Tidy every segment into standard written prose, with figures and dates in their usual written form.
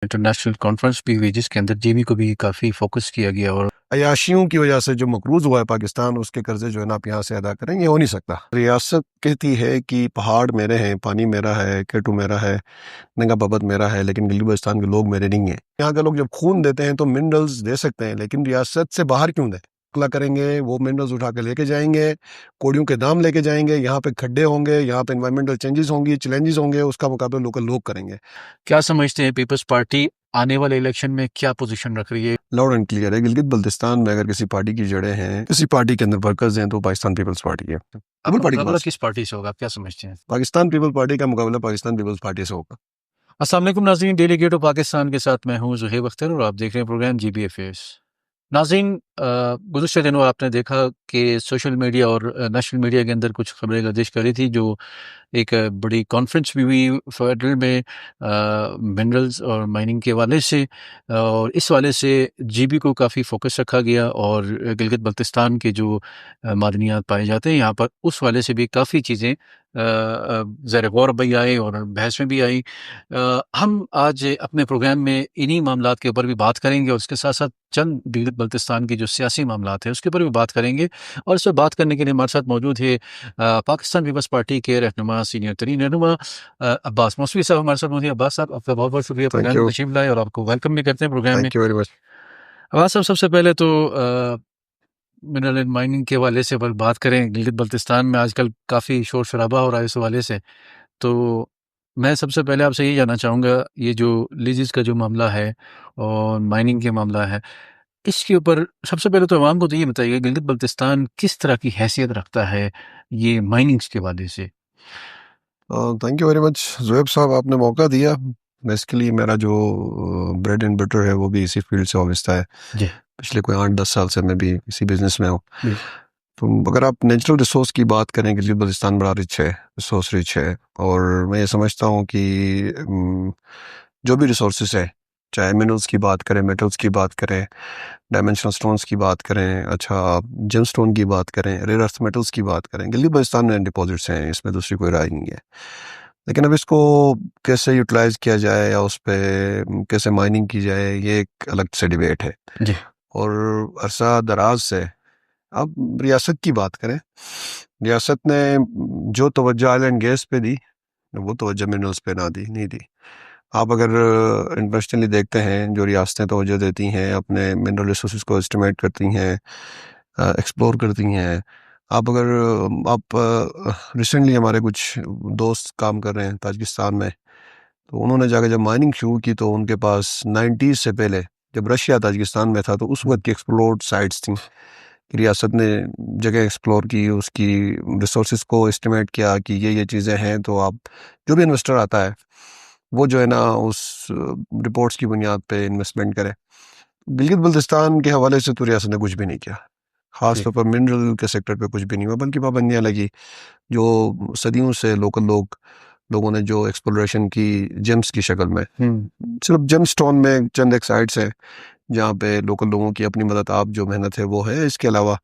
International conference भी हुई जिसके अंदर जीबी को भी काफ़ी फोकस किया गया और अयाशियों की वजह से जो मकरूज हुआ है पाकिस्तान, उसके कर्जे जो है ना आप यहाँ से अदा करें, ये हो नहीं सकता। रियासत कहती है कि पहाड़ मेरे हैं, पानी मेरा है, केटू मेरा है, नंगा पर्वत मेरा है, लेकिन गिलगित बल्तिस्तान के लोग मेरे नहीं हैं। यहाँ के लोग जब खून देते हैं तो मिनरल्स दे सकते हैं, लेकिन रियासत से बाहर क्यों दें? अगला करेंगे, वो मिनरल्स उठा के लेके जाएंगे, कोड़ियों के दाम लेके जाएंगे, यहाँ पे खड्डे होंगे, यहाँ पे इन्वायरमेंटल चेंजेस होंगी, चैलेंजेस होंगे, उसका मुकाबला लोकल लोग करेंगे। क्या समझते हैं पीपल्स पार्टी आने वाले इलेक्शन में क्या पोजीशन रख रही है? लाउड एंड क्लियर है, गिलगित बल्तिस्तान में अगर किसी पार्टी की जड़ें हैं, किसी पार्टी के अंदर वर्कर्स हैं, तो पाकिस्तान पीपल्स पार्टी है। आपका पीपल पार्टी मुकाबला किस पार्टी से होगा, आप क्या समझते हैं? पाकिस्तान पीपल पार्टी का मुकाबला पाकिस्तान पीपल्स पार्टी से होगा। अस्सलाम वालेकुम नाज़रीन, डेलीगेट ऑफ पाकिस्तान के साथ मैं हूं ज़ुहैब अख्तर और आप देख रहे हैं प्रोग्राम जीबी अफेयर्स। नाज़रीन, गुज़श्ता दिनों आपने देखा कि सोशल मीडिया और नेशनल मीडिया के अंदर कुछ खबरें गर्दिश करी थी, जो एक बड़ी कॉन्फ्रेंस भी हुई फेडरल में मिनरल्स और माइनिंग के हवाले से, और इस हवाले से जीबी को काफ़ी फोकस रखा गया और गिलगित बल्तिस्तान के जो मादनियात पाए जाते हैं यहाँ पर, उस हवाले से भी काफ़ी चीज़ें ज़ेर गौर भी आई और बहस में भी आई। हम आज अपने प्रोग्राम में इन्हीं मामलात के ऊपर भी बात करेंगे और उसके साथ साथ चंद गिलगित बल्तिस्तान की जो सियासी मामलात हैं उसके ऊपर भी बात करेंगे। और इस पर बात करने के लिए हमारे साथ मौजूद है पाकिस्तान पीपल्स पार्टी के रहनुमा, सीनियर तरीन रहनुमा अब्बास मौसवी साहब हमारे साथ मौजूद हैं। अब्बास साहब, आपका बहुत बहुत शुक्रिया प्रोग्राम में तशरीफ लाए और आपको वेलकम भी करते हैं प्रोग्राम में। Thank you very much. Abbas साहब, सबसे पहले तो मिनरल एंड माइनिंग के हवाले से अगर बात करें, गिलगित बल्तिस्तान में आजकल काफ़ी शोर शराबा हो रहा है इस हवाले से, तो मैं सबसे पहले आपसे ये जानना चाहूँगा, ये जो लीजेस का जो मामला है और माइनिंग के मामला है, इसके ऊपर सबसे पहले तो अवाम को तो ये बताइए, गिलगित बल्तिस्तान किस तरह की हैसियत रखता है ये माइनिंग्स के हवाले से? Thank you very much Zuhaib साहब, आपने मौका दिया। बेसिकली मेरा जो ब्रेड एंड बटर है वो भी इसी फील्ड से वाबस्ता है। जी। पिछले कोई 8-10 साल से मैं भी इसी बिजनेस में हूँ। जी। तो अगर आप नेचुरल रिसोर्स की बात करें, गिलगित बल्तिस्तान बड़ा रिच है, रिसोर्स रिच है, और मैं ये समझता हूँ कि जो भी रिसोर्सेज है, चाहे मिनरल्स की बात करें, मेटल्स की बात करें, डायमेंशनल स्टोन्स की बात करें, अच्छा जेम स्टोन की बात करें, रेयर अर्थ मेटल्स की बात करें, गिलगित बल्तिस्तान में डिपॉजिट्स हैं, इसमें दूसरी कोई राय नहीं है। लेकिन अब इसको कैसे यूटिलाइज किया जाए या उस पर कैसे माइनिंग की जाए, ये एक अलग से डिबेट है। जी। और अरसा दराज से अब रियासत की बात करें, रियासत ने जो तवज्जो ऑयल एंड गैस पे दी, वो तवज्जो मिनरल्स पे नहीं दी। आप अगर इंटरनेशनली देखते हैं, जो रियासतें तवज्जो देती हैं, अपने मिनरल रिसोर्सेज को एस्टिमेट करती हैं, एक्सप्लोर करती हैं। आप अगर आप रिसेंटली हमारे कुछ दोस्त काम कर रहे हैं ताजिकिस्तान में, तो उन्होंने जाकर जब माइनिंग शुरू की तो उनके पास 90s से पहले, जब रशिया ताजिकिस्तान में था, तो उस वक्त की एक्सप्लोर्ड साइट्स थी। रियासत ने जगह एक्सप्लोर की, उसकी रिसोर्सेज को एस्टिमेट किया कि ये चीज़ें हैं, तो आप जो भी इन्वेस्टर आता है वो जो है ना उस रिपोर्ट्स की बुनियाद पे इन्वेस्टमेंट करे। गिलगित बल्तिस्तान के हवाले से तो रियासत ने कुछ भी नहीं किया, खास तौर पर मिनरल के सेक्टर पे कुछ भी नहीं हुआ, बल्कि पाबंदियाँ लगी। जो सदियों से लोगों ने जो एक्सप्लोरेशन की जेम्स की शक्ल में, सिर्फ जेम स्टोन में चंद एक साइट्स है जहाँ पे लोकल लोगों की अपनी मदद, आप जो मेहनत है वो है, इसके अलावा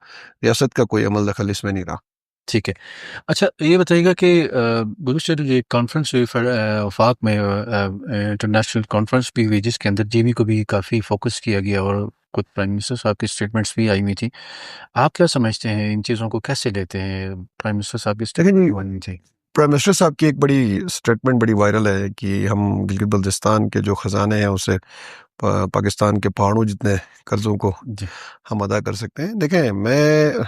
रियासत का कोई अमल दखल इसमें नहीं रहा। ठीक है। अच्छा, ये बताइएगा कि गुज़श्ता जो कॉन्फ्रेंस हुई वफाक में, इंटरनेशनल कॉन्फ्रेंस भी हुई जिसके अंदर जीबी को भी काफ़ी फोकस किया गया और कुछ प्राइम मिनिस्टर साहब की स्टेटमेंट्स भी आई हुई थी। आप क्या समझते हैं, इन चीज़ों को कैसे लेते हैं? प्राइम मिनिस्टर साहब की स्टेटमेंट आई थी। प्राइम मिनिस्टर साहब की एक बड़ी स्टेटमेंट बड़ी वायरल है कि हम गिलगित बल्तिस्तान के जो ख़जाने हैं उसे पाकिस्तान के पहाड़ों जितने कर्ज़ों को जी। हम अदा कर सकते हैं। देखें, मैं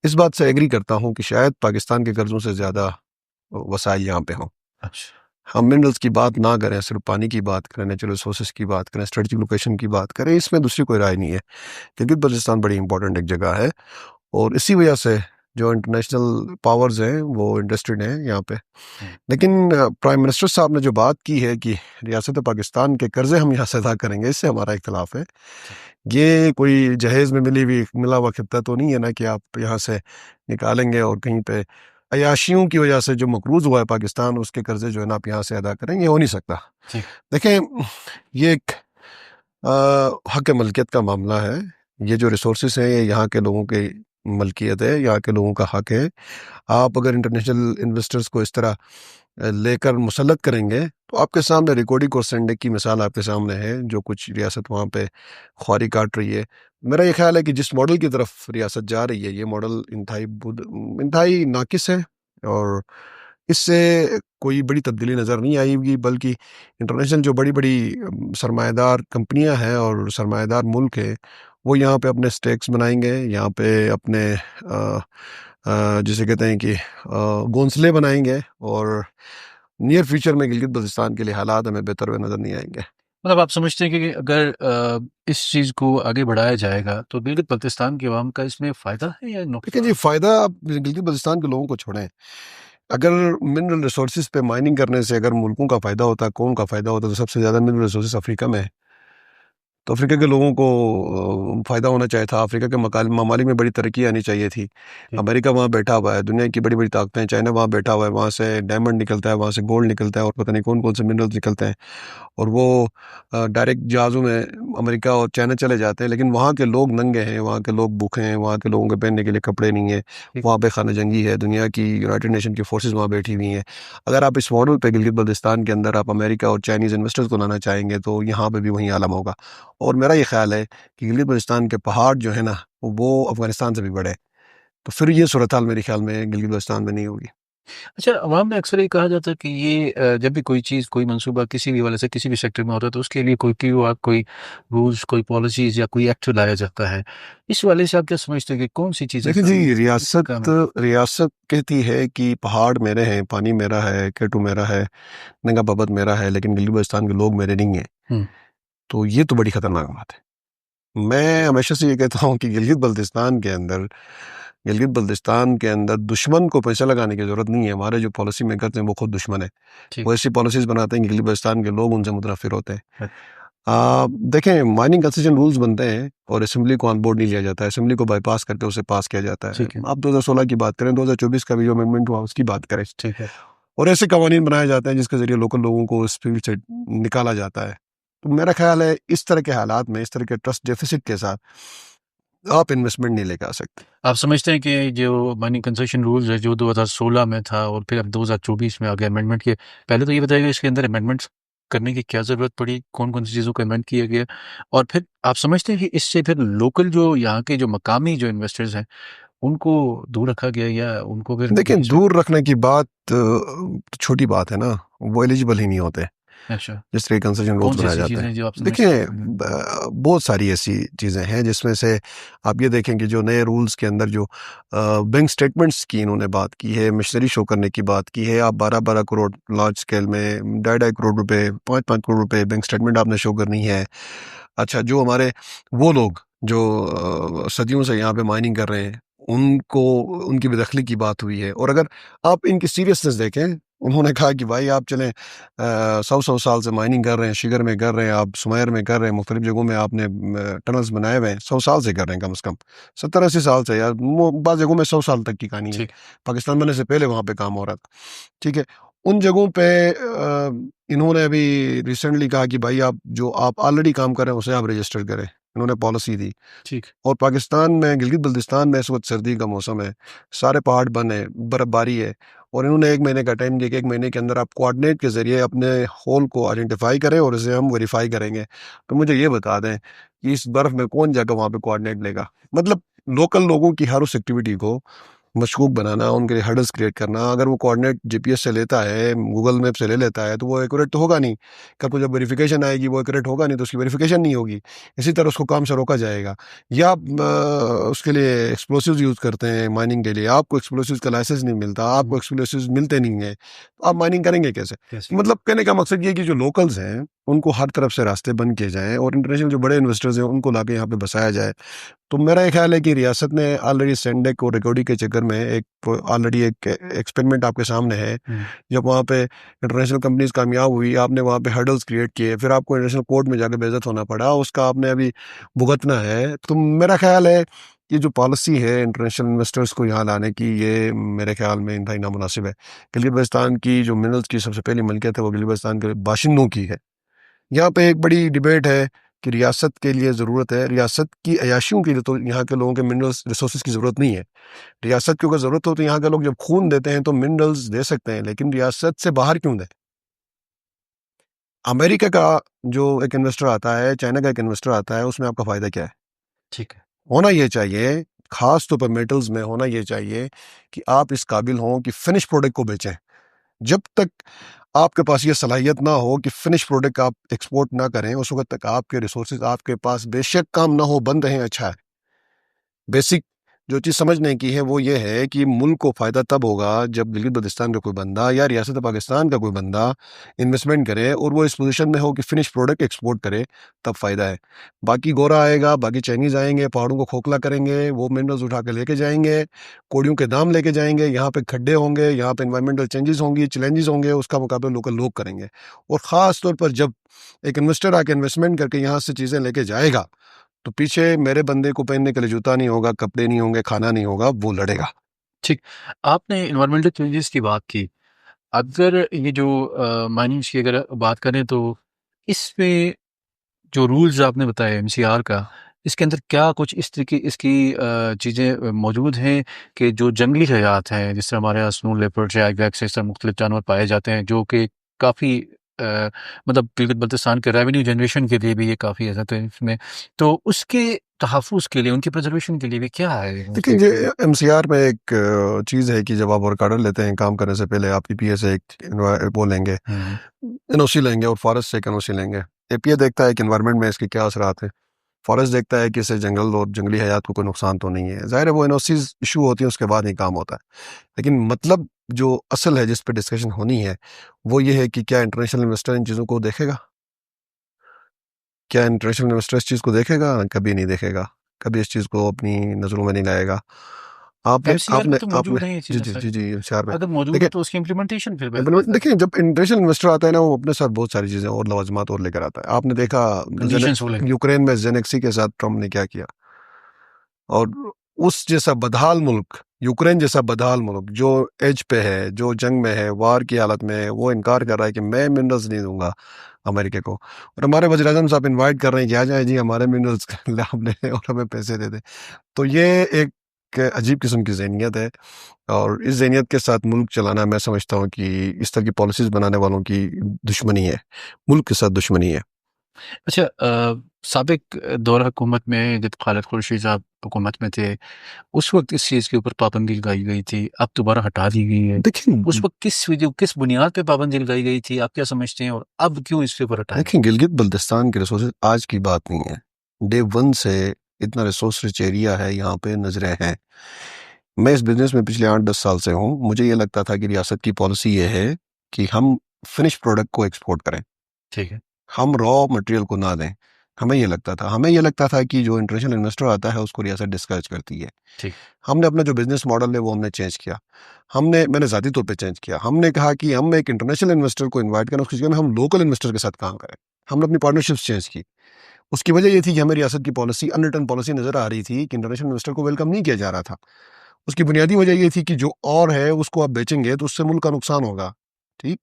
इस बात से एग्री करता हूँ कि शायद पाकिस्तान के कर्ज़ों से ज़्यादा वसाइल यहाँ पे हों। अच्छा। हम मिनरल्स की बात ना करें, सिर्फ पानी की बात करें, नेचुरल रिसोर्सेज की बात करें, स्ट्रेटेजिक लोकेशन की बात करें, इसमें दूसरी कोई राय नहीं है। गिलगित बल्तिस्तान बड़ी इंपॉर्टेंट एक जगह है, और इसी वजह से जो इंटरनेशनल पावर्स हैं वो इंटरेस्टेड हैं यहाँ पे। लेकिन प्राइम मिनिस्टर साहब ने जो बात की है कि रियासत पाकिस्तान के कर्जे हम यहाँ से अदा करेंगे, इससे हमारा इख्तलाफ है। ये कोई जहेज़ में मिला हुआ खित्ता तो नहीं है ना कि आप यहाँ से निकालेंगे और कहीं पे अयाशियों की वजह से जो मकरूज हुआ है पाकिस्तान, उसके कर्जे जो है ना आप यहाँ से अदा करेंगे, हो नहीं सकता। देखें, ये एक हक मलकियत का मामला है। ये जो रिसोर्सेज हैं ये यहाँ के लोगों की मलकियत है, यहाँ के लोगों का हक है। आप अगर इंटरनेशनल इन्वेस्टर्स को इस तरह लेकर मुसल्लत करेंगे, तो आपके सामने रिकॉर्डिंग और सेंडेक की मिसाल आपके सामने है, जो कुछ रियासत वहाँ पे ख्वारी काट रही है। मेरा ये ख्याल है कि जिस मॉडल की तरफ रियासत जा रही है, ये मॉडल इंतहाई नाकिस है, और इससे कोई बड़ी तब्दीली नज़र नहीं आएगी, बल्कि इंटरनेशनल जो बड़ी-बड़ी सरमाएदार कंपनियाँ हैं और सरमाएदार मुल्क हैं, वो यहाँ पे अपने स्टेक्स बनाएँगे, यहाँ पे अपने जिसे कहते हैं कि घोंसले बनाएँगे, और नियर फ्यूचर में गिलगित-बल्तिस्तान के लिए हालात हमें बेहतर हुए नज़र नहीं आएँगे। मतलब आप समझते हैं कि अगर इस चीज़ को आगे बढ़ाया जाएगा तो गिलगित-बल्तिस्तान की आवाम का इसमें फ़ायदा है या देखिए जी, नुकसान? फ़ायदा आप गिलगित-बल्तिस्तान के लोगों को छोड़ें। अगर मिनरल रिसोर्सेज़ पे माइनिंग करने से अगर मुल्कों का फ़ायदा होता, कौम का फ़ायदा होता, तो सबसे ज़्यादा मिनरल रिसोर्सेज़ अफ्रीका में है। तो अफ्रीका के लोगों को फ़ायदा होना चाहिए था। अफ्रीका के ममालिक में बड़ी तरक्की आनी चाहिए थी। जी, अमेरिका वहाँ बैठा हुआ है, दुनिया की बड़ी-बड़ी ताकतें, चाइना वहाँ बैठा हुआ है, वहाँ से डायमंड निकलता है, वहाँ से गोल्ड निकलता है, और पता नहीं कौन-कौन से मिनरल्स निकलते हैं। और वो डायरेक्ट जहाज़ों में अमेरिका और चाइना चले जाते हैं, लेकिन वहाँ के लोग नंगे हैं, वहाँ के लोग भूखे हैं, वहाँ के लोगों के पहनने के लिए कपड़े नहीं हैं, ठीक। वहाँ पे खाना जंगी है, दुनिया की यूनाइटेड नेशन की फ़ोर्सेस वहाँ बैठी हुई हैं। अगर आप इस मॉडल पे गिलगित-बल्तिस्तान के अंदर आप अमेरिका और चाइनीज़ इन्वेस्टर्स को लाना चाहेंगे, तो यहाँ पे भी वही आलम होगा। और मेरा ये ख़्याल है कि गिलगित-बल्तिस्तान के पहाड़ जो है ना, वो अफ़गानिस्तान से भी बड़े हैं। तो फिर ये सूरत हाल मेरे ख़्याल में गिलगित-बल्तिस्तान में नहीं होगी। अच्छा, अवाम में अक्सर ये कहा जाता है कि ये जब भी कोई चीज़, कोई मंसूबा किसी भी हवाले से किसी भी सेक्टर में होता है तो उसके लिए कोई क्यूआर, कोई रूल्स, कोई पॉलिसीज़ या कोई एक्ट लाया जाता है। इस हवाले से आप क्या समझते हैं कि कौन-सी चीज़ें देखिए जी, काम है? रियासत कहती है कि पहाड़ मेरे हैं, पानी मेरा है, केटू मेरा है, नंगा पर्बत मेरा है, लेकिन गिलगित-बल्तिस्तान के लोग मेरे नहीं हैं। हुँ, तो ये तो बड़ी खतरनाक बात है। मैं हमेशा से ये कहता हूँ कि गिलगित-बल्तिस्तान के अंदर दुश्मन को पैसा लगाने की ज़रूरत नहीं है। हमारे जो पॉलिसी मेकर्स हैं, वो खुद दुश्मन हैं। ठीक वो ऐसी पॉलिसीज़ बनाते हैं कि गिलगित-बल्तिस्तान के लोग उनसे मुतनफ़िर होते हैं। है, देखें, माइनिंग कंसेशन रूल्स बनते हैं और असेंबली को ऑन बोर्ड नहीं लिया जाता है। असेंबली को बायपास करके उसे पास किया जाता है। ठीक है, आप 2016 की बात करें, 2024 का भी जो अमेंडमेंट हुआ, उसकी बात करें। ठीक है। और ऐसे कवानीन बनाए जाते हैं जिसके ज़रिए लोकल लोगों को इस फील्ड से निकाला जाता है। तो मेरा ख़्याल है, इस तरह के हालात में, इस तरह के ट्रस्ट डेफ़िसिट के साथ आप इन्वेस्टमेंट नहीं लेके आ सकते। आप समझते हैं कि जो माइनिंग कंसेशन रूल्स है जो 2016 में था और फिर अब 2024 में आ गया अमेंडमेंट के, पहले तो ये बताइएगा इसके अंदर अमेंडमेंट्स करने की क्या ज़रूरत पड़ी? कौन-कौन सी चीज़ों को अमेंड किया गया? और फिर आप समझते हैं कि इससे फिर लोकल जो यहाँ के जो मकामी जो इन्वेस्टर्स हैं, उनको दूर रखा गया या उनको फिर देखिए, बेनिफिट? दूर रखने की बात छोटी बात है ना, वो एलिजिबल ही नहीं होते। अच्छा, जिस तरह कंसेशन रूल्स कौन-सी बनाए ऐसी जाते चीज़ें हैं। हैं जो आप समझते देखिए, हैं? बहुत सारी ऐसी चीज़ें हैं जिसमें से आप ये देखें कि जो नए रूल्स के अंदर जो बैंक स्टेटमेंट्स की इन्होंने बात की है, मशीनरी शो करने की बात की है। आप 12-12 करोड़ लार्ज स्केल में, ढाई-ढाई करोड़ रुपए, 5-5 करोड़ रुपए बैंक स्टेटमेंट आपने शो करनी है। अच्छा, जो हमारे वो लोग जो सदियों से यहाँ पे माइनिंग कर रहे हैं, उनको उनकी बेदखली की बात हुई है। और अगर आप इनकी सीरियसनेस देखें, उन्होंने कहा कि भाई आप चलें, 100-100 साल से माइनिंग कर रहे हैं, शिगर में कर रहे हैं, आप सुमैर में कर रहे हैं, मुख्तलिफ जगहों में आपने टनल्स बनाए हुए हैं, 100 साल से कर रहे हैं कम से कम, 70-80 साल से यार, बाज़ जगहों में 100 साल तक की कहानी है। ठीक, पाकिस्तान बनने से पहले वहाँ पे काम हो रहा था, ठीक है? उन जगहों पे इन्होंने अभी रिसेंटली कहा कि भाई आप ऑलरेडी काम कर रहे हैं, उसे आप रजिस्टर करें। इन्होंने पॉलिसी दी। ठीक, और पाकिस्तान में गिलगित-बल्तिस्तान में इस वक़्त सर्दी का मौसम है, सारे पहाड़ बंद हैं, बर्फ़बारी है, और इन्होंने 1 महीने का टाइम दिया कि 1 महीने के अंदर आप कोऑर्डिनेट के ज़रिए अपने होल को आइडेंटिफ़ाई करें और इसे हम वेरीफ़ाई करेंगे। तो मुझे ये बता दें कि इस बर्फ़ में कौन जाकर वहाँ पे कोऑर्डिनेट लेगा? मतलब लोकल लोगों की हर उस एक्टिविटी को मशकूक बनाना, उनके लिए हर्डल्स क्रिएट करना। अगर वो कोऑर्डिनेट जीपीएस से लेता है, गूगल मैप से ले लेता है, तो वो एक्यूरेट तो होगा नहीं। कल को जब वेरिफ़िकेशन आएगी, वो एक्यूरेट होगा नहीं, तो उसकी वेरिफ़िकेशन नहीं होगी। इसी तरह उसको काम से रोका जाएगा। या आप उसके लिए एक्सप्लोसिव्स यूज़ करते हैं माइनिंग के लिए, आपको एक्सप्लोसिव्स का लाइसेंस नहीं मिलता, हुँ, आपको एक्सप्लोसिव्स मिलते नहीं हैं, तो आप माइनिंग करेंगे कैसे? कैसे? मतलब कहने का मकसद ये है कि जो लोकल्स हैं, उनको हर तरफ से रास्ते बंद किए जाएँ और इंटरनेशनल जो बड़े इन्वेस्टर्स हैं, उनको लाके यहाँ पे बसाया जाए। तो मेरा ये ख्याल है कि रियासत ने ऑलरेडी सेंडेक और रिकॉर्डिंग के चक्कर में ऑलरेडी एक एक्सपेरिमेंट आपके सामने है। हुँ, जब वहाँ पे इंटरनेशनल कंपनीज कामयाब हुई, आपने वहाँ पे हर्डल्स क्रिएट किए, फिर आपको इंटरनेशनल कोर्ट में जाके बेइज्जत होना पड़ा, उसका आपने अभी भुगतना है। तो मेरा ख्याल है ये जो पॉलिसी है इंटरनेशनल इन्वेस्टर्स को यहाँ लाने की, ये मेरे ख्याल में इंतहाई नामुनासिब है। गिलगित-बल्तिस्तान की जो मिनरल्स की सबसे पहली मिल्कियत है, वो गिलगित-बल्तिस्तान के बाशिंदों की है। यहाँ पे एक बड़ी डिबेट है कि रियासत के लिए ज़रूरत है, रियासत की अयाशियों के लिए तो यहाँ के लोगों के मिनरल्स रिसोर्सेज की ज़रूरत नहीं है। रियासत को अगर ज़रूरत हो तो यहाँ के लोग जब खून देते हैं तो मिनरल्स दे सकते हैं, लेकिन रियासत से बाहर क्यों दें? अमेरिका का जो एक इन्वेस्टर आता है, चाइना का एक इन्वेस्टर आता है, उसमें आपका फ़ायदा क्या है? ठीक है। होना ये चाहिए, ख़ास तौर पर मेटल्स में होना ये चाहिए कि आप इस काबिल हों कि फिनिश प्रोडक्ट को बेचें। जब तक आपके पास ये सलाहियत ना हो कि फिनिश प्रोडक्ट आप एक्सपोर्ट ना करें, उस वक़्त तक आपके रिसोर्सेज़ आपके पास बेशक काम ना हो, बंद रहें, अच्छा है। बेसिक जो चीज़ समझने की है वो ये है कि मुल्क को फ़ायदा तब होगा जब गिलगित-बल्तिस्तान का कोई बंदा या रियासत पाकिस्तान का कोई बंदा इन्वेस्टमेंट करे और वो इस पोज़ीशन में हो कि फिनिश प्रोडक्ट एक्सपोर्ट करे, तब फ़ायदा है। बाकी गोरा आएगा, बाकी चाइनीज़ आएँगे, पहाड़ों को खोखला करेंगे, वो मिनरल्स उठा के लेके जाएँगे, कौड़ियों के दाम लेके जाएँगे, यहाँ पे खड्डे होंगे, यहाँ पे एनवायरमेंटल चेंजेज़ होंगी, चैलेंजेज़ होंगे, उसका मुकाबला लोकल लोग करेंगे। और ख़ास तौर पर जब एक इन्वेस्टर आके इन्वेस्टमेंट करके यहाँ से चीज़ें लेके जाएगा, तो पीछे मेरे बंदे को पहनने के लिए जूता नहीं होगा, कपड़े नहीं होंगे, खाना नहीं होगा, वो लड़ेगा। ठीक। आपने एनवायरमेंटल चेंजेस की बात की। अगर ये जो माइनिंग्स की अगर बात करें तो इसमें जो रूल्स आपने बताए एमसीआर का, इसके अंदर क्या कुछ इस तरीके इसकी चीज़ें मौजूद हैं कि जो जंगली हयात हैं, जिस तरह हमारे यहाँ स्नो लेपर्ड या आइबेक्स इस तरह मुख्तलिफ जानवर पाए जाते हैं, जो कि काफ़ी मतलब गिलगित-बल्तिस्तान के रेवेन्यू जनरेशन के लिए भी ये काफ़ी अहम है इसमें, तो उसके तहफ़्फ़ुज़ के लिए, उनकी प्रिज़र्वेशन के लिए भी क्या है देखिए, उसके ये एमसीआर में एक चीज़ है कि जब आप वर्क ऑर्डर लेते हैं, काम करने से पहले आप ईपीए से एक वो लेंगे, हुँ, एनओसी लेंगे और फॉरेस्ट से एक एनओसी लेंगे। एपीए देखता है कि एनवायरनमेंट में इसके क्या असरात हैं। फॉरेस्ट देखता है कि इससे जंगल और जंगली हयात को कोई नुकसान तो नहीं है। ज़ाहिर है वो एनओसीज़ इश्यू होती हैं, उसके बाद ही काम होता है। लेकिन मतलब जो असल है जिस पे डिस्कशन होनी है, वो ये है कि क्या इंटरनेशनल इन्वेस्टर इन चीज़ों को देखेगा? क्या इंटरनेशनल इन्वेस्टर इस चीज़ को देखेगा? कभी नहीं देखेगा। कभी इस चीज़ को अपनी नज़रों में नहीं लाएगा। आपने एमसीआर में आपने तो आपने मौजूद हैं ये जी, चीज़ें जी, सर। जी, जी, एनसीआर में। अगर मौजूद है देखिए तो उसकी इम्प्लीमेंटेशन फिर इम्प्लीमेंट बेहतर देखिए, जब इंटरनेशनल इन्वेस्टर आता है ना, वो अपने साथ बहुत सारी चीज़ें और लवाज़िमात और लेकर आता है। आपने देखा कंडीशंस वो लेके यूक्रेन में ज़ेलेंस्की के साथ ट्रम्प ने क्या किया? और उस जैसा बदहाल मुल्क, यूक्रेन जैसा बदहाल मुल्क जो एज पे है, जो जंग में है, वार की हालत में है, वो इनकार कर रहा है कि मैं मिनरल्स नहीं दूँगा अमेरिका को। और हमारे वज़ीर-ए-आज़म साहब इनवाइट कर रहे हैं कि आ जाएँ जी, हमारे मिनरल्स आप ले लें और हमें पैसे दे दें। तो ये एक अजीब किस्म की ज़हनियत है और इस ज़हनियत के साथ मुल्क चलाना मैं समझता हूँ कि इस तरह की पॉलिसीज़ बनाने वालों की दुश्मनी है, मुल्क के साथ दुश्मनी है। अच्छा साबिक दौर हुकूमत में जब खालिद खुर्शीद साहब हुकूमत में थे, उस वक़्त इस चीज़ के ऊपर पाबंदी लगाई गई थी, अब दोबारा हटा दी गई है। उस देखिए वक़्त किस बुनियाद पे पाबंदी लगाई गई थी, आप क्या समझते हैं और अब क्यों इसके ऊपर हटाई गई? देखिए, गिलगित-बल्तिस्तान के रिसोर्सेज़ आज की बात नहीं है। डे 1 से इतना रिसोर्स रिच एरिया है, यहाँ पे नज़रें हैं। मैं इस बिज़नेस में पिछले 8-10 साल से हूँ। मुझे ये लगता था कि रियासत की पॉलिसी ये है कि हम फिनिश प्रोडक्ट को एक्सपोर्ट करें। ठीक है, हम रॉ मटेरियल को ना दें। हमें ये लगता था। हमें ये लगता था कि जो इंटरनेशनल इन्वेस्टर आता है, उसको रियासत डिस्करेज करती है। ठीक। हमने अपना जो बिज़नेस मॉडल है, वो हमने चेंज किया। मैंने ज़ाती तौर पे चेंज किया। हमने कहा कि हम एक इंटरनेशनल इन्वेस्टर को इनवाइट करें, उसकी जगह में हम लोकल इन्वेस्टर के साथ काम करें। हमने अपनी पार्टनरशिप्स चेंज की। उसकी वजह ये थी कि हमें रियासत की पॉलिसी अनरिटन पॉलिसी नज़र आ रही थी कि इंटरनेशनल इन्वेस्टर को वेलकम नहीं किया जा रहा था। उसकी बुनियादी वजह ये थी कि जो और है उसको आप बेचेंगे तो उससे मुल्क का नुकसान होगा, ठीक?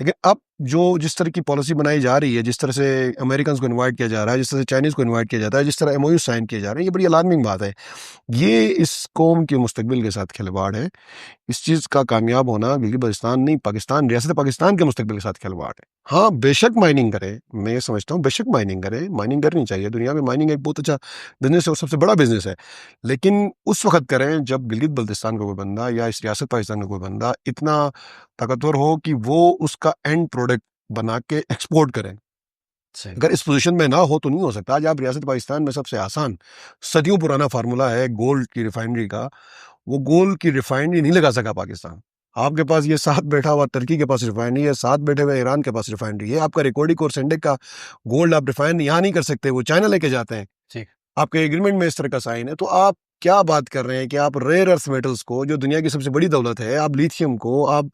लेकिन अब जो जिस तरह की पॉलिसी बनाई जा रही है, जिस तरह से अमेरिकन्स को इनवाइट किया जा रहा है, जिस तरह से चाइनीज़ को इनवाइट किया जाता है, जिस तरह एमओयू साइन किए जा रहे हैं, ये बड़ी अलार्मिंग बात है। ये इस कौम के मुस्तकबिल के साथ खिलवाड़ है। इस चीज़ का कामयाब होना गिलगित-बल्तिस्तान नहीं, पाकिस्तान, रियासत पाकिस्तान के मुस्तकबिल के साथ खिलवाड़ है। हाँ, बेशक माइनिंग करे, मैं ये समझता हूँ बेशक माइनिंग करे, माइनिंग करनी चाहिए। दुनिया में माइनिंग एक बहुत अच्छा बिज़नेस है और सबसे बड़ा बिज़नेस है। लेकिन उस वक़्त करें जब गिलगित-बल्तिस्तान का कोई बंदा या इस रियासत पाकिस्तान का कोई बंदा इतना ताकतवर हो कि वो उसका एंड प्रोडक्ट बना के एक्सपोर्ट करे। सही। अगर इस पोज़ीशन में ना हो तो नहीं हो सकता। आज आप रियासत पाकिस्तान में सबसे आसान, सदियों पुराना फ़ॉर्मूला है गोल्ड की रिफाइनरी का, वो गोल्ड की रिफाइनरी नहीं लगा सका पाकिस्तान। आपके पास ये साथ बैठा हुआ तुर्की के पास रिफाइनरी है, साथ बैठे हुए ईरान के पास रिफाइनरी है। आपका रिकॉर्डिक और सेंडेक का गोल्ड आप रिफाइन यहाँ नहीं कर सकते, वो चाइना लेके जाते हैं। ठीक। आपके एग्रीमेंट में इस तरह का साइन है, तो आप क्या बात कर रहे हैं कि आप रेयर अर्थ मेटल्स को, जो दुनिया की सबसे बड़ी दौलत है, आप लिथियम को, आप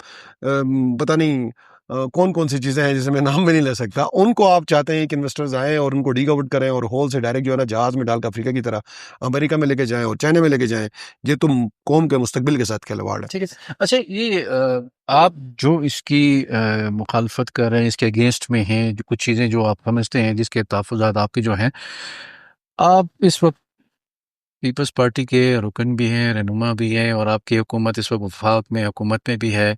पता नहीं कौन कौन सी चीज़ें हैं जिसे मैं नाम भी नहीं ले सकता, उनको आप चाहते हैं कि इन्वेस्टर्स आएँ और उनको डिकवर करें और होल से डायरेक्ट जो है ना जहाज़ में डालकर अफ्रीका की तरह अमेरिका में लेके जाएँ और चाइना में लेके जाएँ। ये तो कौम के मुस्तकबिल के साथ खिलवाड़ है। ठीक है। अच्छा ये आप जो इसकी मुखालफत कर रहे हैं, इसके अगेंस्ट में हैं, जो कुछ चीज़ें जो आप समझते हैं जिसके तहफ़्फ़ुज़ात आपके जो हैं, आप इस वक़्त पीपल्स पार्टी के रुकन भी हैं, रहनुमा भी हैं और आपकी हुकूमत इस वक़्त वफ़ाक में हुकूमत में भी है।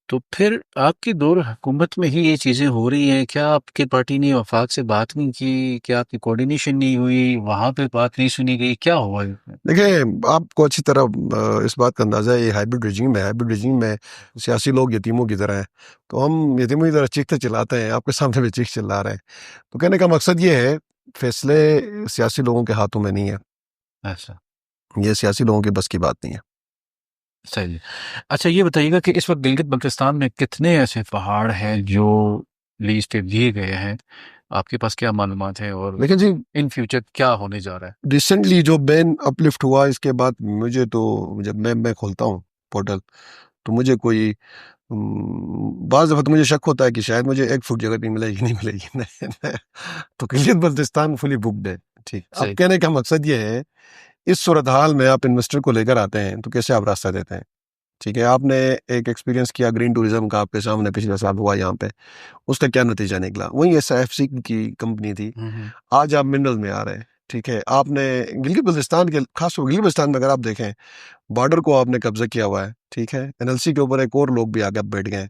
तो फिर आपकी दौर हुकूमत में ही ये चीज़ें हो रही हैं, क्या आपकी पार्टी ने वफ़ाक से बात नहीं की? क्या आपकी कोऑर्डिनेशन नहीं हुई? वहाँ पे बात नहीं सुनी गई? क्या हुआ इसमें? देखिए, आपको अच्छी तरह इस बात का अंदाज़ा है, ये हाइब्रिड रजीम है। हाइब्रिड रजीम में सियासी लोग यतीमों की तरह हैं, तो हम यतीमों की तरह चीखते चिल्लाते हैं, आपके सामने भी चीख चिल्ला रहे हैं। तो कहने का मकसद ये है, फैसले सियासी लोगों के हाथों में नहीं है, अच्छा, ये सियासी लोगों की बस की बात नहीं है। सही है। अच्छा ये बताइएगा कि इस वक़्त गिलगित-बल्तिस्तान में कितने ऐसे पहाड़ हैं जो लीज़ पे दिए गए हैं? आपके पास क्या मालूमात है और लेकिन जी, इन फ्यूचर क्या होने जा रहा है? रिसेंटली जो बैन अपलिफ्ट हुआ, इसके बाद मुझे तो जब मैं खोलता हूँ पोर्टल, तो मुझे कोई बाज़ दफ़ा तो मुझे शक होता है कि शायद मुझे 1 फुट जगह भी मिलेगी, नहीं मिलेगी। नहीं, तो गिलगित-बल्तिस्तान फुली बुक्ड है। ठीक। अब सही। कहने का मकसद ये है, इस सूरत-हाल में आप इन्वेस्टर को लेकर आते हैं, तो कैसे आप रास्ता देते हैं? ठीक है, आपने एक एक्सपीरियंस किया ग्रीन टूरिज़्म का, आपके सामने पिछले साल हुआ यहाँ पे, उसका क्या नतीजा निकला? वही एसआईएफसी की कंपनी थी, हुँ, हुँ। आज आप मिनरल में आ रहे हैं, ठीक है? आपने गिलगित-बल्तिस्तान के ख़ासतौर गिलगित-बल्तिस्तान में अगर आप देखें, बॉर्डर को आपने कब्ज़ा किया हुआ है, ठीक है? एनएलसी के ऊपर एक और लोग भी आके अब बैठ गए हैं।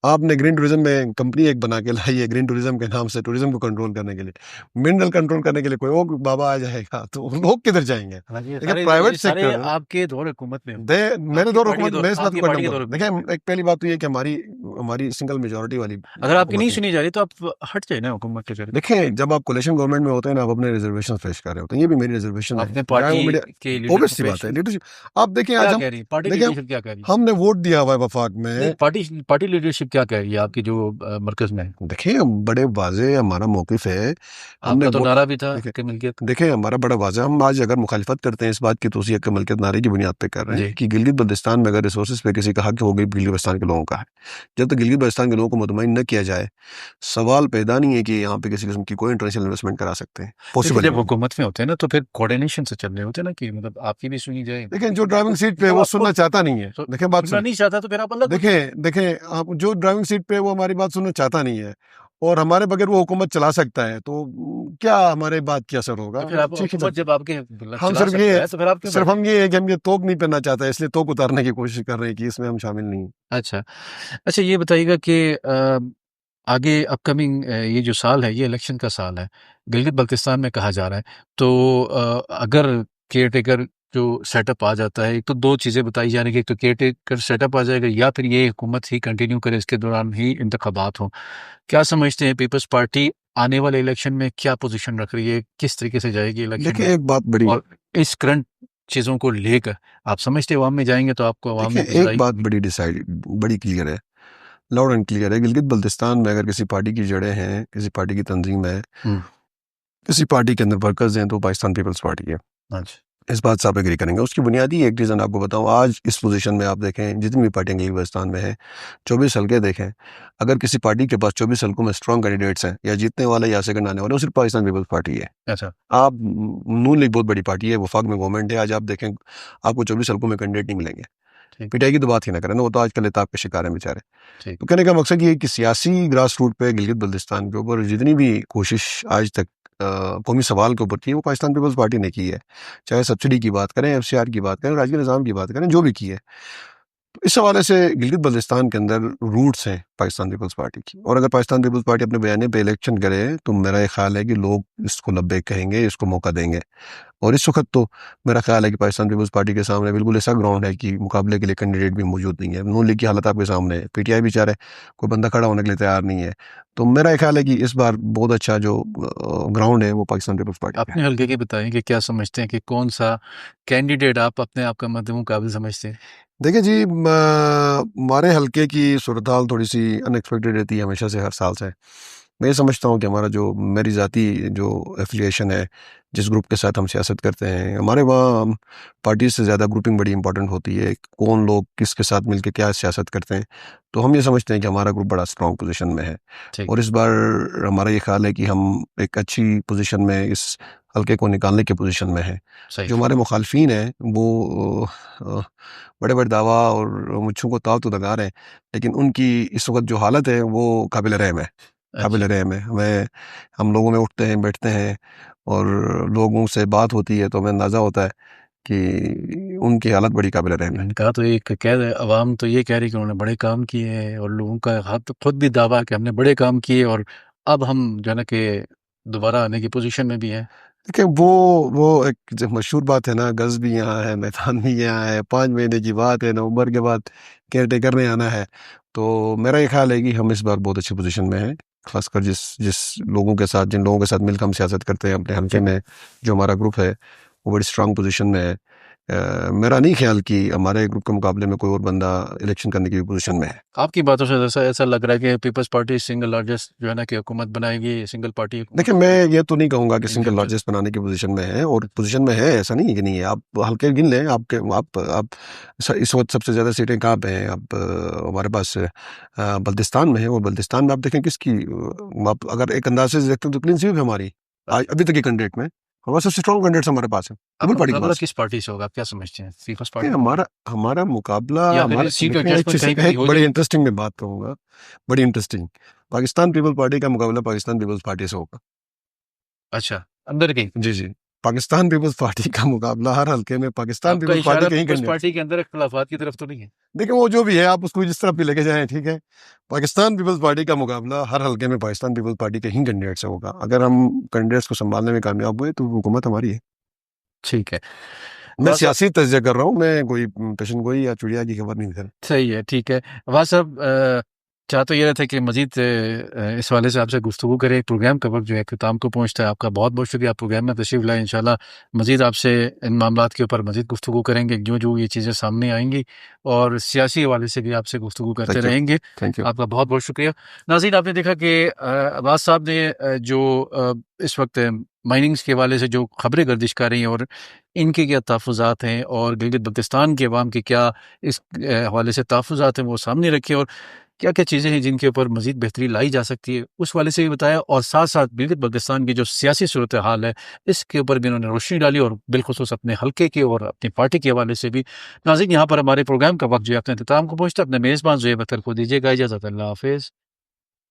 आपने ग्रीन टूरिज़्म में कंपनी एक बना के लाई है ग्रीन टूरिज़्म के नाम से, टूरिज़्म को कंट्रोल करने के लिए। मिनरल कंट्रोल करने के लिए कोई और बाबा आ जाएगा, तो लोग किधर जाएँगे? हाँ जी, देखिए, प्राइवेट ये सारे सेक्टर आपके दौर हुकूमत में दे मेरे आपकी दौर पार्टी के हुकूमत दौर मैं इस बात आपकी को पार्टी कंडेम के दौर करूँ। हुकूमत में। देखिए, एक पहली बात तो ये है कि हमारी हमारी सिंगल मेजॉरिटी वाली अगर आपकी नहीं हुकूमत नहीं। सुनी जा रही तो आप हट जाइए ना हुकूमत के ज़रिए। देखिए, जब आप कोalition गवर्नमेंट में होते हैं ना, आप अपने रिज़र्वेशंस पेश कर रहे होते हैं। ये भी मेरी रिज़र्वेशन है, आपने चाहे वो पार्टी मीडिया के ऑब्वियस लीडरशिप सी पेश बात है, लीडरशिप। आप देखें, आज क्या हम कह रही है? पार्टी देखिए, लीडरशिप क्या कह रही है? हमने वोट दिया हुआ है वफाक नहीं, में। पार्टी पार्टी लीडरशिप क्या कह रही है आपकी जो मरकज़ में है? देखिए, बड़े वाज़ेह हमारा मौक़िफ़ है। हमने आपका तो वोट नारा भी था देखिए कि मिल्कियत। देखिए, हमारा बड़ा वाज़ेह, हम आज अगर मुखालिफत करते हैं इस बात की, तो उसी हक़ मलकियत नारे की बुनियाद पे कर रहे हैं जी। कि गिलगित-बल्तिस्तान में अगर रिसोर्सेज़ पे किसी का हक़ हो, गई गिलगित-बल्तिस्तान के लोगों का है। जब तक गिलगित-बल्तिस्तान के लोगों को मुतमईन न किया जाए, सवाल पैदा नहीं है कि यहाँ पे किसी किस्म की कोई इंटरनेशनल इन्वेस्टमेंट करा सकते हैं। देखिए पॉसिबल जब नहीं है। हुकूमत में होते हैं ना तो फिर कोऑर्डिनेशन से चल रहे होते हैं ना कि मतलब आपकी भी सुनी जाए। लेकिन जो ड्राइविंग सीट पे है, जब वो आपको सुनना चाहता नहीं है। देखें, बात सुनना सुनें। नहीं चाहता तो फिर आप अलग हो जाइए। देखें, आप जो ड्राइविंग सीट पे है, वो हमारी बात सुनना चाहता नहीं है और हमारे बगैर वो हुकूमत चला सकता है, तो क्या हमारी बात क्या असर होगा? तो फिर आप ठीक है हुकूमत सर। जब आपके हम चला सकता है तो फिर आप क्यों सिर्फ बैठे? हम ये है कि हम ये तोप नहीं पहनना चाहते, इसलिए तोप उतारने की कोशिश कर रहे हैं कि इसमें हम शामिल नहीं हैं। अच्छा। अच्छा ये बताइएगा कि आगे अपकमिंग ये जो साल है ये इलेक्शन का साल है। गिलगित-बल्तिस्तान में कहा जा रहा है। तो अगर केयरटेकर जो सेटअप आ जाता है, एक तो 2 चीज़ें बताई जा रही हैं कि एक तो केयरटेकर सेटअप आ जाएगा या फिर ये हुकूमत ही कंटिन्यू करे इसके दौरान ही इंतखाबात हों। क्या समझते हैं पीपल्स पार्टी आने वाले इलेक्शन में क्या पोज़ीशन रख रही है? किस तरीके से जाएगी इलेक्शन में? देखिए, एक बात बड़ी और इस करंट चीज़ों को लेकर आप समझते हैं अवाम में जाएँगे तो आपको अवाम देखिए, में पसंद एक आएगी? बात बड़ी क्लियर है, लाउड एंड क्लियर है। गिलगित-बल्तिस्तान में अगर किसी पार्टी की जड़ें हैं, किसी पार्टी की तंज़ीम है, हुँ। किसी पार्टी के अंदर वर्कर्स हैं, तो पाकिस्तान पीपल्स पार्टी है। अच्छा। इस बात से आप एग्री करेंगे। उसकी बुनियादी एक रीज़न आपको बताऊँ, आज इस पोज़ीशन में आप देखें, जितनी भी पार्टियाँ गिलगित-बल्तिस्तान में हैं, 24 हलके देखें, अगर किसी पार्टी के पास 24 हलकों में स्ट्रॉन्ग कैंडिडेट्स हैं, या जीतने वाले या सेकंड आने वाले, वो सिर्फ़ पाकिस्तान पीपल्स पार्टी है। अच्छा। आप नून लीग बहुत बड़ी पार्टी है, वफाक में गवर्नमेंट है, आज आप देखें, आपको 24 हलकों में कैंडिडेट नहीं मिलेंगे। ठीक, पिटाई की तो बात ही ना करें ना, वो तो आजकल इताब के शिकार हैं बेचारे। ठीक। तो कहने का मकसद ये है कि सियासी ग्रास रूट पे गिलगित-बल्तिस्तान के ऊपर जितनी भी कोशिश आज तक कौमी सवाल के ऊपर की है, वो पाकिस्तान पीपल्स पार्टी ने की है। चाहे सब्सिडी की बात करें, एफसीआर की बात करें, राज्य निज़ाम की बात करें, जो भी की है। तो इस हवाले से गिलगित-बल्तिस्तान के अंदर रूट्स हैं पाकिस्तान पीपल्स पार्टी की, और अगर पाकिस्तान पीपल्स पार्टी अपने बयाने पे इलेक्शन करे, तो मेरा ये ख्याल है कि लोग इसको लब्बैक कहेंगे, इसको मौका देंगे। और इस वक़्त तो मेरा ख़्याल है कि पाकिस्तान पीपल्स पार्टी के सामने बिल्कुल ऐसा ग्राउंड है कि मुकाबले के लिए कैंडिडेट भी मौजूद नहीं है। नून लीग की हालत आपके सामने है, पीटीआई बेचारे कोई बंदा खड़ा होने के लिए तैयार नहीं है। तो मेरा ये ख़्याल है कि इस बार बहुत अच्छा जो ग्राउंड है, वो पाकिस्तान पीपल्स पार्टी का है। अपने हल्के की बताएँ कि क्या समझते हैं कि कौन-सा कैंडिडेट आप अपने आप का मद्देमुकाबिल समझते हैं? देखिए जी, हमारे हल्के की सूरत-हाल थोड़ी-सी अनएक्सपेक्टेड रहती है हमेशा से, हर साल से। मैं ये समझता हूँ कि हमारा जो मेरी ज़ाती जो एफ़िलिएशन है, जिस ग्रुप के साथ हम सियासत करते हैं। हमारे वहाँ पार्टी से ज़्यादा ग्रुपिंग बड़ी इंपॉर्टेंट होती है, कौन लोग किसके साथ मिलके क्या सियासत करते हैं। तो हम ये समझते हैं कि हमारा ग्रुप बड़ा स्ट्रॉन्ग पोजीशन में है, ठीक और है। इस बार हमारा ये ख्याल है कि हम एक अच्छी पोजीशन में इस हल्के को निकालने की पोजीशन में है। सही। जो हमारे मुखालफिन हैं वो बड़े बड़े दावा और मुझों को ताव तो लगा रहे हैं, लेकिन उनकी इस वक्त जो हालत है वो काबिल रहम है, काबिल अच्छा। रहम है। हम लोगों में उठते हैं, बैठते हैं, और लोगों से बात होती है तो हमें अंदाज़ा होता है कि उनकी हालत बड़ी काबिल रहम है। इनका तो एक कह रहे अवाम तो ये कह रही कि उन्होंने बड़े काम किए हैं, और लोगों का हाथ खुद भी दावा है कि हमने बड़े काम किए, और अब हम जो है ना कि दोबारा आने की पोजीशन में भी हैं। देखिए वो एक जो मशहूर बात है ना, गज़ भी यहाँ है, मैदान भी यहाँ है, 5 महीने की बात है, नवंबर के बाद केयर टेकर ने आना है। तो मेरा ये ख़्याल है कि हम इस बार बहुत अच्छी पोज़ीशन में हैं, ख़ासकर जिस जिस लोगों के साथ जिन लोगों के साथ मिलकर हम सियासत करते हैं अपने हल्के में, जो हमारा ग्रुप है, वो बड़ी स्ट्रॉन्ग पोज़ीशन में है। मेरा नहीं ख़्याल कि हमारे ग्रुप के मुकाबले में कोई और बंदा इलेक्शन करने की पोज़ीशन में है। आपकी बातों से ऐसा ऐसा लग रहा है कि पीपल्स पार्टी सिंगल लार्जेस्ट जो है ना कि हुकूमत बनाएगी, सिंगल पार्टी हुकूमत देखिए, मैं बनाएगी ये तो नहीं कहूँगा कि इन सिंगल फ्यूचर। लार्जेस्ट बनाने की पोज़ीशन में है, और पोज़ीशन में है, ऐसा नहीं है कि नहीं है। आप हल्के गिन लें, आपके आप इस वक़्त सबसे ज़्यादा सीटें कहाँ पे हैं? आप हमारे पास बल्तिस्तान में है, और बल्तिस्तान में आप देखें किसकी आप अगर एक अंदाज़े से देखते हैं तो क्लीन स्वीप है हमारी आज अभी तक के कैंडिडेट में। हमारे सबसे स्ट्रॉन्ग कैंडिडेट्स हमारे पास है, पीपल आपका पार्टी के मुकाबला पास। किस पार्टी से होगा, आप क्या समझते हैं? पीपल्स नहीं, पार्टी से होगा, हमारा हमारा मुकाबला या फिर हमारे सीट देखिए, एक एडजस्टमेंट चीज़ कहीं पे भी एक हो बड़ी जाएगी? इंटरेस्टिंग मैं बात कहूँगा, बड़ी इंटरेस्टिंग। पाकिस्तान पीपल पार्टी का मुकाबला पाकिस्तान पीपल्स पार्टी से होगा। अच्छा, अंदर की। जी, जी। पाकिस्तान पीपल्स पार्टी का मुकाबला हर हल्के में पाकिस्तान आपका पीपल्स पार्टी इशारा के ही पीपल्स कैंडिडेट। पार्टी के अंदर इख्तिलाफात की तरफ तो नहीं है? देखिए, वो जो भी है आप उसको जिस तरफ भी लेके जाएँ, ठीक है। पाकिस्तान पीपल्स पार्टी का मुकाबला हर हल्के में पाकिस्तान पीपल्स पार्टी के ही कैंडिडेट से होगा। अगर हम कैंडिडेट्स को सँभालने में कामयाब हुए तो हुकूमत हमारी है। ठीक है। मैं वाह सियासी तज्ज़िया कर रहा हूँ, मैं कोई पेशन गोई या चिड़िया की खबर नहीं दे रहा। सही है, ठीक है। वाह साहब, चाह तो ये रहा था कि मज़ीद इस हवाले से आपसे गुफ्तगू करें। प्रोग्राम का वक़्त जो है अख्ताम को पहुँचता है। आपका बहुत-बहुत शुक्रिया, आप प्रोग्राम में तशरीफ़ लाए। इंशाल्लाह मज़ीद आपसे इन मामलात के ऊपर मज़ीद गुफ्तगू करेंगे, जो-जो ये चीज़ें सामने आएँगी, और सियासी हवाले से भी आपसे गुफ्तगू करते थैंक यू, रहेंगे। Thank you. आपका बहुत-बहुत शुक्रिया। नाज़रीन, आपने देखा कि अब्बास साहब ने जो इस वक़्त माइनिंग्स के हवाले से जो खबरें गर्दिश कर रही हैं, और इनके क्या तहफ़्फ़ुज़ात हैं, और गिलगित-बल्तिस्तान के अवाम के क्या इस हवाले से तहफ़्फ़ुज़ात हैं, वो सामने रखे, और क्या-क्या चीज़ें हैं जिनके ऊपर मज़ीद बेहतरी लाई जा सकती है, उस हवाले से भी बताया, और साथ-साथ गिलगित-बल्तिस्तान की जो सियासी सूरत-ए-हाल है, इसके ऊपर भी उन्होंने रोशनी डाली, और बिलख़ुसूस अपने हल्के के और अपनी पार्टी के हवाले से भी। नाज़रीन, यहाँ पर हमारे प्रोग्राम का वक़्त जो है अपने इख्तिताम को पहुँचता है। अपने मेज़बान ज़ुहैब अख्तर को दीजिएगा इजाज़त। अल्लाह हाफ़िज़।